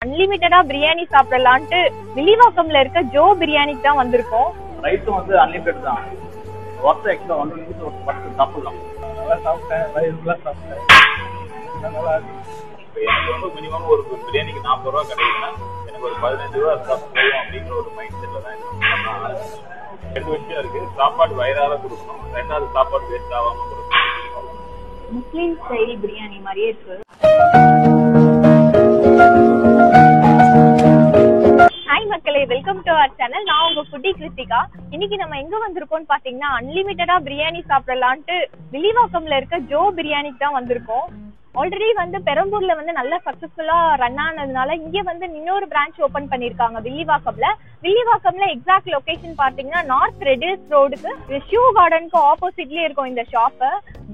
அன்லிமிட்டடா பிரியாணி சாப்பிடலான்ட்டு வில்லிவாக்கம்ல இருக்க ஜோ பிரியாணிக்கு தான் வந்திருக்கோம். ரைஸும் வந்து அன்லிமிட்டட் தான். ஒர்த் எக்ஸ்ட்ரா 1 rupees ஒரு பத்து சாப்பிடலாம். நல்லா சாப்பிட்டேன், ரைஸ்லாம் சாப்பிட்டேன், நல்லா இருக்கு. இப்போ எனக்கு வந்து மினிமம் ஒரு பிரியாணிக்கு 40 ரூபா கிடைக்குதுன்னா எனக்கு ஒரு 15 ரூபா போகும் அப்படிங்கிற ஒரு மைண்ட் செட்டில் தான் ரெண்டு விஷயம் இருக்கு. சாப்பாடு வயிறார கொடுக்கணும், ரெண்டாவது சாப்பாடு வேஸ்ட் ஆகாம கொடுக்கணும். முஸ்லீம் ஸ்டைல் பிரியாணி மாதிரியே இருக்கு. ஹாய் மக்களே, வெல்கம் டு அவர் சேனல். நான் உங்க ஃபுட்டி கிருத்திகா. இன்னைக்கு நம்ம எங்க வந்திருக்கோம்னு பாத்தீங்கன்னா அன்லிமிட்டடா பிரியாணி சாப்பிடலான்ட்டு வில்லிவாக்கம்ல இருக்க ஜோ பிரியாணிக்கு தான் வந்திருக்கோம். ஆல்ரெடி வந்து பெரம்பூர்ல வந்து நல்லா சக்சஸ்ஃபுல்லா ரன் ஆனதுனால இங்க வந்து இன்னொரு பிரான்ச் ஓபன் பண்ணிருக்காங்க வில்லிவாக்கம்ல எக்ஸாக்ட் லொகேஷன் பாத்தீங்கன்னா நார்த் ரெடில்ஸ் ரோடுக்கு ஷூ கார்டனுக்கு ஆப்போசிட்லயே இருக்கும் இந்த ஷாப்.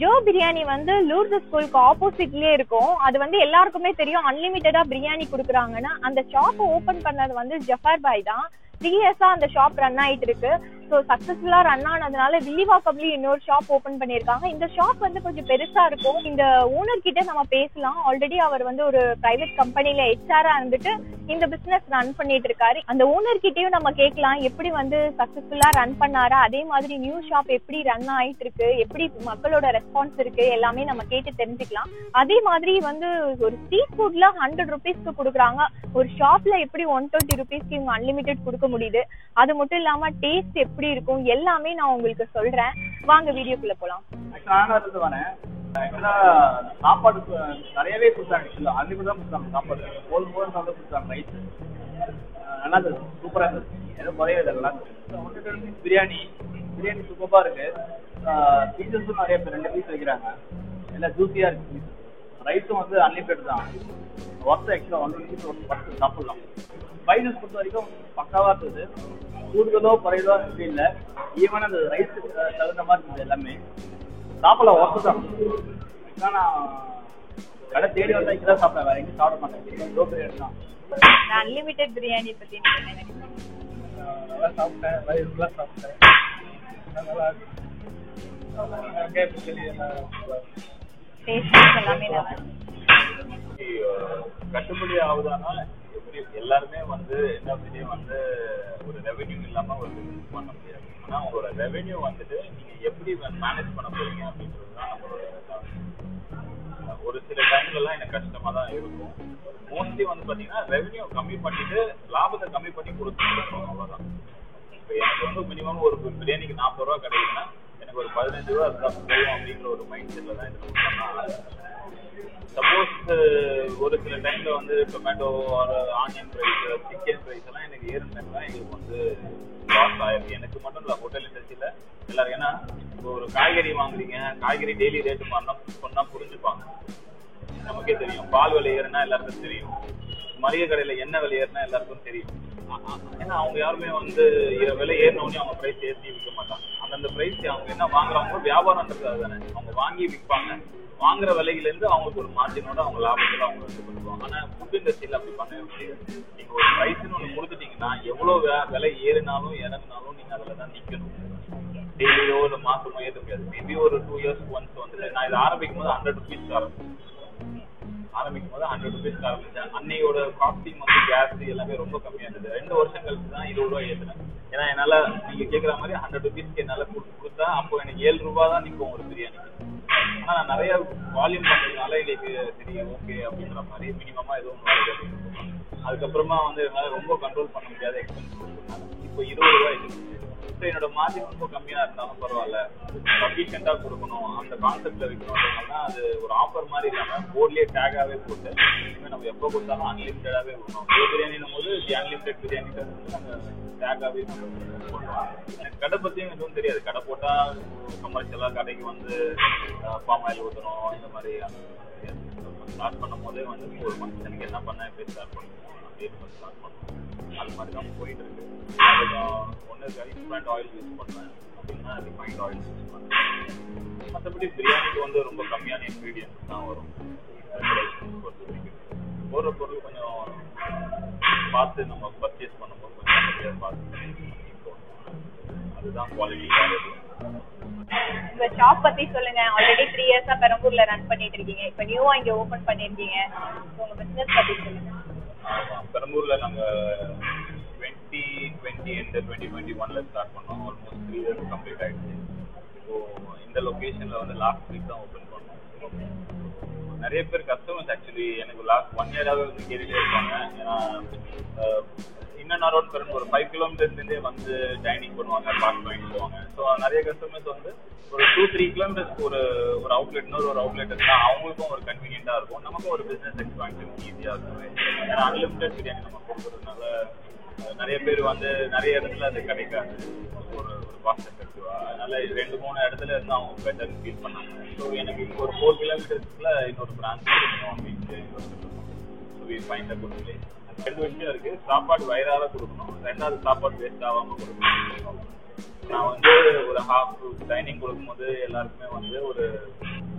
ஜோ பிரியாணி வந்து லூர்து ஸ்கூலுக்கு ஆப்போசிட்லயே இருக்கும். அது வந்து எல்லாருக்குமே தெரியும், அன்லிமிட்டடா பிரியாணி குடுக்குறாங்கன்னா. அந்த ஷாப் ஓபன் பண்ணது வந்து ஜஃபர் பாய் தான். 3 years அந்த ஷாப் ரன் ஆயிட்டு இருக்கு. ஸோ சக்சஸ்ஃபுல்லா ரன் ஆனதுனால வில்லிவாக்கம்லயும் இன்னொரு ஷாப் ஓபன் பண்ணிருக்காங்க. இந்த ஷாப் வந்து கொஞ்சம் பெருசா இருக்கும். இந்த ஓனர் கிட்ட நம்ம பேசலாம். ஆல்ரெடி அவர் வந்து ஒரு பிரைவேட் கம்பெனில ஹெச்ஆரா இருந்துட்டு இந்த பிசினஸ் ரன் பண்ணிட்டு இருக்காரு. அந்த ஓனர் கிட்டயும் நம்ம கேட்கலாம், எப்படி வந்து சக்சஸ்ஃபுல்லா ரன் பண்ணாரா, அதே மாதிரி நியூ ஷாப் எப்படி ரன் ஆயிட்டு இருக்கு, எப்படி மக்களோட ரெஸ்பான்ஸ் இருக்கு, எல்லாமே நம்ம கேட்டு தெரிஞ்சுக்கலாம். அதே மாதிரி வந்து ஒரு ஸ்ட்ரீட் ஃபுட்ல 100 rupeesக்கு கொடுக்குறாங்க. ஒரு ஷாப்ல எப்படி 120 rupeesக்கு இவங்க அன்லிமிட்டட் கொடுக்க முடியுது, அது மட்டும் இல்லாம டேஸ்ட் எப்படி இருக்கும், எல்லாமே நான் உங்களுக்கு சொல்றேன். வாங்க வீடியோக்குள்ள போலாம். சாப்பாடு நிறையவே கொடுத்தாங்க, அன்லிமிட்டட் தான் கொடுத்தாங்க. சாப்பாடு போதும் சாப்பிட கொடுத்தாங்க. ரைஸ் நல்லா இருந்தது, சூப்பரா இருந்தது, எதுவும் குறையவே இல்லை. பிரியாணி சூப்பரா இருக்கு. பீசஸும் நிறைய பேர் 2 பீஸ் வைக்கிறாங்க, எல்லாம் ஜூசியா இருக்கு. ரைஸும் வந்து அன்லிமிட்டட் தான். ஒர்த் எக்ஸ்ட்ரா 1 rupees ஒரு பத்து சாப்பிடலாம். பைசஸ் பொறுத்த வரைக்கும் பக்காவா இருந்தது. கூடுதலோ குறையதோ இல்லை, ஈவன் அந்த ரைஸ் தகுந்த மாதிரி இருந்தது. எல்லாமே சாப்பிடலாம், ஒர்த்து தான். நான் கடை தேடி வந்தா இங்கதான் சாப்பிடுவேன், வேற எங்கேயும் சாப்பிட மாட்டேன். ஜோ பிரியாணி தான். அன்லிமிட்டட் பிரியாணி பத்தி நல்லா சாப்பிட்டேன், ரைஸ்லாம் சாப்பிட்டேன், நல்லா இருக்கு. கட்டுப்படி ஆகுதானா எப்படி? எல்லாருமே வந்து என்ன விஷயம் வந்து ஒரு ரெவென்யூ இல்லாம ஒரு பிசினஸ் பண்ண முடியாது. ஆனா உங்களோட ரெவென்யூ வந்துட்டு நீங்க எப்படி மேனேஜ் பண்ண போறீங்க அப்படின்றதுதான் நம்மளோட. ஒரு சில டைம்ல எல்லாம் எனக்கு கஷ்டமா தான் இருக்கும். மோஸ்ட்லி வந்து பாத்தீங்கன்னா ரெவென்யூ கம்மி பண்ணிட்டு லாபத்தை கம்மி பண்ணி கொடுத்துருக்கோம், அவ்வளவுதான். இப்போ எனக்கு வந்து மினிமம் ஒரு பிரியாணிக்கு 40 ரூபா கிடைக்குதுன்னா எனக்கு ஒரு 15 ரூபா போகும் அப்படிங்கிற ஒரு மைண்ட் செட்ல தான் இது பண்ணலாம். சப்போஸ் ஒரு சில டைம்ல வந்து டொமேட்டோ ஒரு ஆனியன் ப்ரைஸ், சிக்கன் ப்ரைஸ் எல்லாம் எனக்கு ஏறுனா எங்களுக்கு வந்து லாஸ் ஆயிருக்கு. எனக்கு மட்டும் இல்லை, ஹோட்டல் இண்டஸ்ட்ரியில எல்லாரும். ஏன்னா இப்போ ஒரு காய்கறி வாங்குறீங்க, காய்கறி டெய்லி ரேட்டு சொன்னா புரிஞ்சுப்பாங்க. நமக்கே தெரியும், பால் விலை ஏறுனா எல்லாருக்கும் தெரியும், மளிகை கடையில எண்ணெய் விலை ஏறுனா எல்லாருக்கும் தெரியும். ஏன்னா அவங்க யாருமே வந்து விலை ஏறினோடனே அவங்க பிரைஸ் ஏற்றி விற்க மாட்டாங்க. அந்தந்த பிரைஸ் அவங்க என்ன வாங்குறாங்களோ வியாபாரம்ன்றது அதுதானே. அவங்க வாங்கி விற்பாங்க, வாங்குற விலையில இருந்து அவங்களுக்கு ஒரு மார்ஜினோட அவங்க லாபத்துல அவங்க வந்து பண்ணுவாங்க. ஆனா ஃபுட் இண்டஸ்ட்ரியில அப்படி பண்ண முடியாது. நீங்க ஒரு பிரைஸ்ன்னு ஒண்ணு கொடுத்துட்டீங்கன்னா எவ்வளவு விலை ஏறினாலும் இறங்கினாலும் நீங்க அதுலதான் நிக்கணும். டெய்லியோ இல்லை மாசமோ ஏற்ற முடியாது. மேபி ஒரு 2 years ஒன்ஸ் வந்து நான் இதை ஆரம்பிக்கும் போது 100 rupees ஆரம்பிச்சேன். அன்னையோட காஸ்டிங் வந்து கேஸ் எல்லாமே ரொம்ப கம்மியா இருந்தது. 2 வருஷம் கழிச்சு தான் 20 ரூபாய் ஏற்றுனேன். ஏன்னா என்னால நீங்க கேட்கற மாதிரி 100 rupeesக்கு என்னால கொடுத்தா அப்போ எனக்கு 7 ரூபாய் தான் நிற்கும் ஒரு பிரியாணிக்கு. ஆனா நான் நிறைய வால்யூம் பண்றதுனால எங்களுக்கு சரி ஓகே அப்படிங்கிற மாதிரி மினிமமா எதுவும் வருது. அதுக்கப்புறமா வந்து என்னால ரொம்ப கண்ட்ரோல் பண்ண முடியாத எக்ஸ்பென்ஸ் கொடுத்ததுனால இப்போ 20 ரூபாய் இருக்கு. என்னோட மார்ஜின் ரொம்ப கம்மியா இருந்தாலும் பரவாயில்ல, சஃபிஷியண்டா கொடுக்கணும், அந்த கான்செப்ட்ல வைக்கணும்னா அது ஒரு ஆஃபர் மாதிரி இல்லாம போர்ட்லயே டேகாவே போட்டு இனிமேல் நம்ம எப்போ கொடுத்தாலும் அன்லிமிட்டடாவே கொடுக்கணும். பிரியாணினும் போது அன்லிமிட்டட் பிரியாணி நாங்க டேகாவே போடுவோம். எனக்கு கடை பத்தியும் எதுவும் தெரியாது. கடை போட்டா கமர்ஷியலா கடைக்கு வந்து பாம் ஆயில் ஊற்றணும், இந்த மாதிரி ஸ்டார்ட் பண்ணும் போதே வந்து ஒரு மனுஷனுக்கு என்ன பண்ண எப்படி ஸ்டார்ட் பண்ணுவோம் அப்படியே ஸ்டார்ட் பண்ணுவோம். அது மாதிரி தான் போயிட்டு இருக்கு. ஒன்று ரிஃபைண்ட் ஆயில் யூஸ் பண்ணுவேன், அப்படின்னா ரிஃபைண்ட் ஆயில் யூஸ் பண்ணுவேன். மற்றபடி பிரியாணிக்கு வந்து ரொம்ப கம்மியான இன்க்ரீடியன்ஸ் தான் வரும். போடுற பொருள் கொஞ்சம் பார்த்து நம்ம பர்ச்சேஸ் பண்ணும்போது கொஞ்சம் பார்த்து அதுதான் குவாலிட்டி. உங்க ஷாப் பத்தி சொல்லுங்க. ஆல்ரெடி 3 years பெரம்பூர்ல ரன் பண்ணிட்டு இருக்கீங்க, இப்ப நியூவா இங்க ஓபன் பண்ணிருக்கீங்க. உங்க பிசினஸ் பத்தி சொல்லுங்க. பெரம்பூர்ல நாங்க 2020 and 2021ல ஸ்டார்ட் பண்ணோம். ஆல்மோஸ்ட் 3 years கம்ப்ளீட் ஆயிடுச்சு. இப்போ இந்த லொகேஷன்ல வந்து லாஸ்ட் வீக் தான் ஓபன் பண்ணோம். நிறைய பேர் கஸ்டமர்ஸ் ஆக்சுவலி எனக்கு லாஸ்ட் 1 year-ஆவே வந்து கேட்டுட்டே இருப்பாங்க. ஏன்னா இன்னும் அரௌண்ட் பெரம்பூர் ஒரு 5 கிலோமீட்டர்ஸ்லேருந்தே வந்து டைனிங் பண்ணுவாங்க, பார்க் வாங்கிட்டு போவாங்க. ஸோ நிறைய கஸ்டமர்ஸ் வந்து ஒரு 2-3 கிலோமீட்டர்ஸ்க்கு ஒரு அவுட்லெட், இன்னொரு ஒரு அவுட்லெட் இருந்தால் அவங்களுக்கும் ஒரு கன்வீனியன்ட்டாக இருக்கும், நமக்கும் ஒரு பிஸ்னஸ் எக்ஸ்பான்ஷன் ஈஸியாக இருக்கும். ஏன்னா அன்லிமிட்டட் பிரியாணி நம்ம கொடுக்குறதுனால நிறைய பேர் வந்து நிறைய இடத்துல அது கிடைக்காது, ஒரு காஸ்ட் எஃபெக்டிவா. அதனால 2-3 இடத்துல இருந்து அவங்க பெட்டர் ஃபீல் பண்ணாங்க. ஸோ எனக்கு இப்போ ஒரு 4 கிலோமீட்டர்ஸ்க்குள்ள இன்னொரு பிரான்ச் கொடுக்கணும் அப்படின்ட்டு ஃபைண்ட் குட் பிளேஸ். 2 விஷயம் இருக்கு. சாப்பாடு வயிறார கொடுக்கணும், 2வது சாப்பாடு வேஸ்ட் ஆகாம கொடுக்கணும். நான் வந்து ஒரு ஹாஃப் டைனிங் கொடுக்கும்போது எல்லாருக்குமே வந்து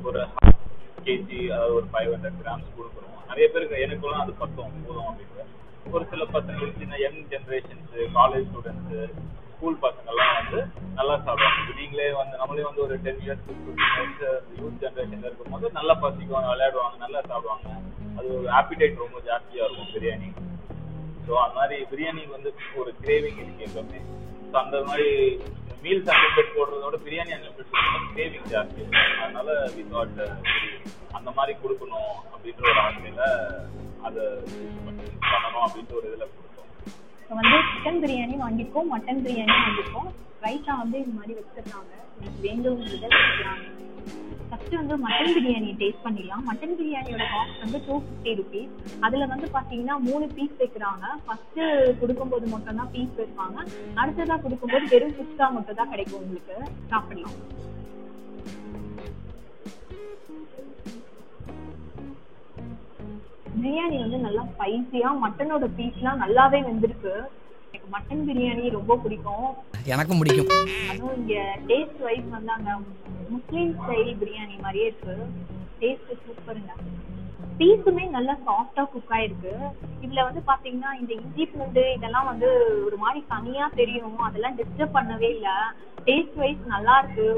ஒரு ஹாஃப் கேஜி, அதாவது ஒரு 500 கிராம்ஸ் கொடுக்கணும். நிறைய பேருக்கு எனக்குலாம் அது போதும் அப்படின்னு. ஒரு சில பசங்களுக்கு சின்ன young generations, college students, school பசங்கள்லாம் வந்து நல்லா சாப்பிடுவாங்க. நீங்களே வந்து நம்மளே வந்து ஒரு 10 years 15 years யூத் ஜென்ரேஷன்ல இருக்கும்போது நல்லா பசிக்குவாங்க, விளையாடுவாங்க, நல்லா சாப்பிடுவாங்க. அது ஒரு ஆப்பிடைட் ரொம்ப ஜாஸ்தியா இருக்கும் பிரியாணி. ஸோ அந்த மாதிரி பிரியாணி வந்து ஒரு கிரேவிங் இருக்கு எப்பவுமே. ஸோ அந்த மாதிரி மீல்ஸ் அன்லிமிட்டட் போடுறதோட பிரியாணி அன்லிமிட்டட் போடுறது கிரேவிங் ஜாஸ்தி. அதனால வி தாட் அந்த மாதிரி கொடுக்கணும் அப்படின்ற ஒரு ஆசையில அதை பண்ணணும் அப்படின்ற ஒரு இதில் கொடுத்தோம். இப்போ வந்து சிக்கன் பிரியாணி வாங்கியிருக்கோம், மட்டன் பிரியாணி வாங்கியிருக்கோம். ரைத்தா வந்து இது மாதிரி வச்சிருக்காங்க, எனக்கு வேண்டுங்கிறத வச்சுக்கிறாங்க. ஃபர்ஸ்ட் வந்து மட்டன் பிரியாணி டேஸ்ட் பண்ணிடலாம். மட்டன் பிரியாணியோட காஸ்ட் வந்து 250 rupees. அதுல வந்து பாத்தீங்கன்னா 3 பீஸ் வைக்கிறாங்க. ஃபர்ஸ்ட் கொடுக்கும்போது மட்டும் தான் பீஸ் வைப்பாங்க, அடுத்ததா கொடுக்கும்போது வெறும் குஸ்கா மட்டும் தான் கிடைக்கும். உங்களுக்கு சாப்பிடலாம். பிரியாணி வந்து நல்லா ஸ்பைசியா, மட்டனோட பீஸ்லாம் நல்லாவே வெந்திருக்கு. எனக்கு மட்டன் பிரியாணி ரொம்ப பிடிக்கும். எனக்கும் பிடிக்கும். அதுவும் இங்க டேஸ்ட் வைஸ் வந்து அங்க முஸ்லீம் ஸ்டைல் பிரியாணி மாதிரியே இருக்கு. டேஸ்ட் சூப்பருங்க. பீஸுமே நல்லா சாஃப்டா குக் ஆயிருக்கு. இதுல வந்து பாத்தீங்கன்னா இந்த இஞ்சி பூண்டு இதெல்லாம் வந்து ஒரு மாதிரி தனியா தெரியும், அதெல்லாம் டிஸ்டர்ப் பண்ணவே இல்லை. டேஸ்ட் வைஸ் நல்லா இருக்கு.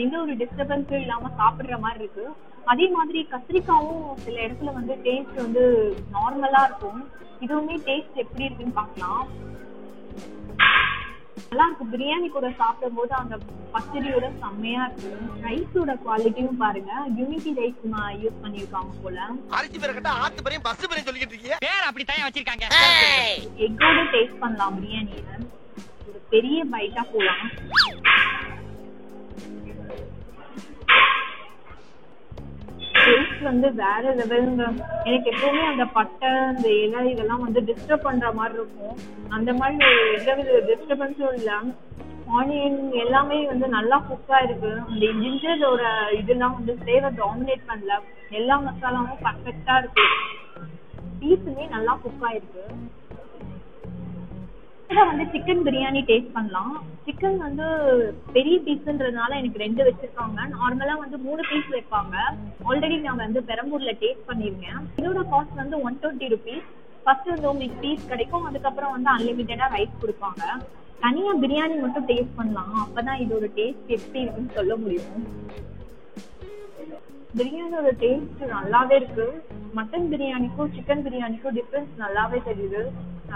எந்த ஒரு டிஸ்டர்பன்ஸும் இல்லாம சாப்பிடுற மாதிரி இருக்கு. அதே மாதிரி கத்திரிக்காவும் சில இடத்துல வந்து டேஸ்ட் வந்து நார்மலா இருக்கும். இதுவுமே டேஸ்ட் எப்படி இருக்குன்னு பார்க்கலாம். நல்லா இருக்கு. பிரியாணி கூட சாப்பிடும் போது அந்த பச்சடியோட செம்மையா இருக்கு. ரைஸோட குவாலிட்டியும் பாருங்க, யூனிட்டி ரைஸ் யூஸ் பண்ணிருக்காங்க போல. அரிசி பேரக்கட்ட ஆத்து பேரையும் பஸ் பேரையும் சொல்லிட்டு இருக்கீங்க. பேர் அப்படி தயா வச்சிருக்காங்க. எக்கோட டேஸ்ட் பண்ணலாம் பிரியாணியை. ஒரு பெரிய பைட்டா போலாம். டேஸ்ட் வந்து வேற லெவலுங்க. எனக்கு எப்பவுமே அந்த பட்டை, அந்த இலை இதெல்லாம் வந்து டிஸ்டர்ப் பண்ற மாதிரி இருக்கும். அந்த மாதிரி எந்தவித டிஸ்டர்பன்ஸும் இல்ல. ஆனியன் எல்லாமே வந்து நல்லா குக்கா இருக்கு. அந்த ஜிஞ்சரோட இதெல்லாம் வந்து ஃப்ளேவர் டாமினேட் பண்ணல. எல்லா மசாலாவும் பர்ஃபெக்டா இருக்கு. பீஸுமே நல்லா குக்கா இருக்கு. வந்து சிக்கன் பிரியாணி டேஸ்ட் பண்ணலாம். சிக்கன் வந்து பெரிய பீஸ்ன்றதுனால எனக்கு 2 வச்சிருக்காங்க. நார்மலா வந்து 3 பீஸ் வைப்பாங்க. ஆல்ரெடி நான் வந்து பெரம்பூர்ல டேஸ்ட் பண்ணிருக்கேன். இதோட காஸ்ட் வந்து 120 rupees. ஃபர்ஸ்ட் வந்து உங்களுக்கு பீஸ் கிடைக்கும், அதுக்கப்புறம் வந்து அன்லிமிட்டடா ரைஸ் கொடுப்பாங்க. தனியா பிரியாணி மட்டும் டேஸ்ட் பண்ணலாம், அப்பதான் இதோட டேஸ்ட் எப்படி இருக்குன்னு சொல்ல முடியும். பிரியாணியோட டேஸ்ட் நல்லாவே இருக்கு. மட்டன் பிரியாணிக்கும் சிக்கன் பிரியாணிக்கும் டிஃபரன்ஸ் நல்லாவே தெரியுது.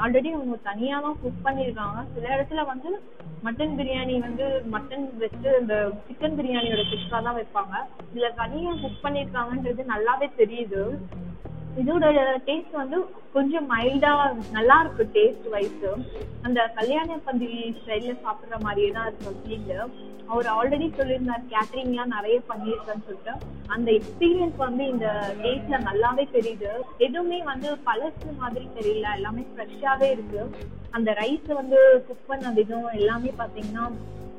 ஆல்ரெடி அவங்க தனியா தான் குக் பண்ணிருக்காங்க. சில இடத்துல வந்து மட்டன் பிரியாணி வந்து மட்டன் வச்சு இந்த சிக்கன் பிரியாணியோட குஸ்கா தான் வைப்பாங்க. இதுல தனியா குக் பண்ணிருக்காங்கன்றது நல்லாவே தெரியுது. இதோட டேஸ்ட் வந்து கொஞ்சம் மைல்டா நல்லா இருக்கு. டேஸ்ட் வைஸ் அந்த கல்யாண பந்தி ஸ்டைல்ல சாப்பிடுற மாதிரியே தான் இருக்கு ஃபீல். அவர் ஆல்ரெடி சொல்லியிருந்தார் கேட்டரிங்லாம் நிறைய பண்ணியிருக்கேன்னு சொல்லிட்டு. அந்த எக்ஸ்பீரியன்ஸ் வந்து இந்த டேஸ்ட்ல நல்லாவே தெரியுது. எதுவுமே வந்து பழசு மாதிரி தெரியல, எல்லாமே ஃப்ரெஷ்ஷாவே இருக்கு. அந்த ரைஸ் வந்து குக் பண்ண விதம் எல்லாமே பாத்தீங்கன்னா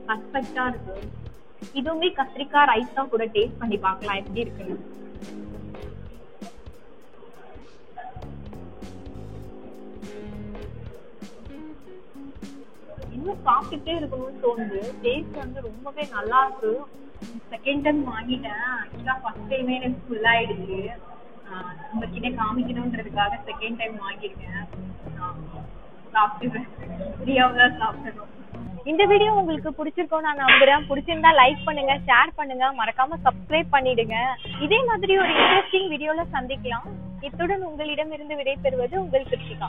பர்ஃபெக்டா இருக்கு. இதுவுமே கத்திரிக்காய் ரைஸ் தான் கூட டேஸ்ட் பண்ணி பார்க்கலாம் எப்படி இருக்குன்னு. இன்னும் சாப்பிட்டுட்டே இருக்கணும்னு தோணுது. டேஸ்ட் வந்து ரொம்பவே நல்லா இருக்கு. செகண்ட் டைம் வாங்கிட்டேன். ஆக்சுவலா ஃபர்ஸ்ட் டைமே எனக்கு ஃபுல் ஆயிடுச்சு. உங்ககிட்ட காமிக்கணும்ன்றதுக்காக செகண்ட் டைம் வாங்கிருக்கேன். சாப்பிடுவேன், ஃப்ரீயாவே சாப்பிடணும். இந்த வீடியோ உங்களுக்கு பிடிச்சிருக்கோம் நான் நம்புறேன். பிடிச்சிருந்தா லைக் பண்ணுங்க, ஷேர் பண்ணுங்க, மறக்காம சப்ஸ்கிரைப் பண்ணிடுங்க. இதே மாதிரி ஒரு இன்ட்ரெஸ்டிங் வீடியோல சந்திக்கலாம். இத்துடன் உங்களிடமிருந்து விடைபெறுவது உங்கள் கிருத்திகா.